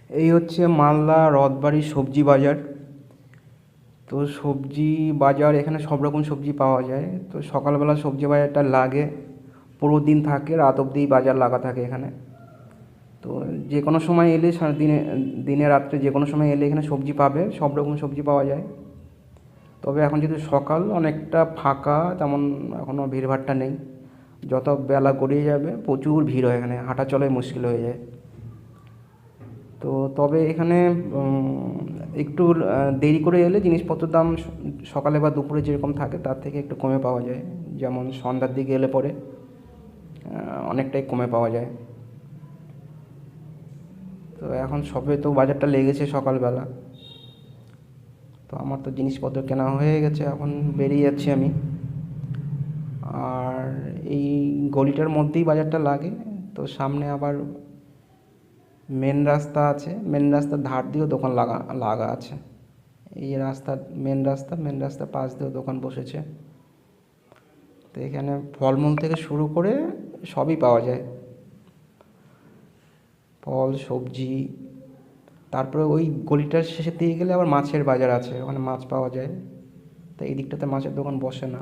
এই হচ্ছে মালদা রথবাড়ির সবজি বাজার। তো সবজি বাজার, এখানে সব রকম সবজি পাওয়া যায়। তো সকালবেলা সবজি বাজারটা লাগে, পুরো দিন থাকে, রাত অবধি বাজার লাগা থাকে এখানে। তো যে কোনো সময় এলে দিনে দিনে রাত্রে যে কোনো সময় এলে এখানে সবজি পাবে, সব রকম সবজি পাওয়া যায়। তবে এখন যেহেতু সকাল, অনেকটা ফাঁকা, তেমন এখনও ভিড়ভাট্টা নেই। যত বেলা গড়িয়ে যাবে প্রচুর ভিড় হয়, এখানে হাঁটা চলাই মুশকিল হয়ে যায়। তো তবে এখানে একটু দেরি করে এলে জিনিসপত্রের দাম সকালে বা দুপুরে যেরকম থাকে তার থেকে একটু কমে পাওয়া যায়। যেমন সন্ধ্যার দিকে এলে পরে অনেকটাই কমে পাওয়া যায়। তো এখন সবে তো বাজারটা লেগেছে সকালবেলা। তো আমার তো জিনিসপত্র কেনা হয়ে গেছে, এখন বেরিয়ে যাচ্ছি আমি। আর এই গলিটার মধ্যেই বাজারটা লাগে। তো সামনে আবার মেন রাস্তা আছে, মেন রাস্তার ধার দিয়েও দোকান লাগা লাগা আছে। এই রাস্তা, মেন রাস্তার পাশ দিয়েও দোকান বসেছে। তো এখানে ফলমূল থেকে শুরু করে সবই পাওয়া যায়, ফল সবজি। তারপরে ওই গলিটার শেষের দিকে গেলে আবার মাছের বাজার আছে, ওখানে মাছ পাওয়া যায়। তো এই দিকটাতে মাছের দোকান বসে না।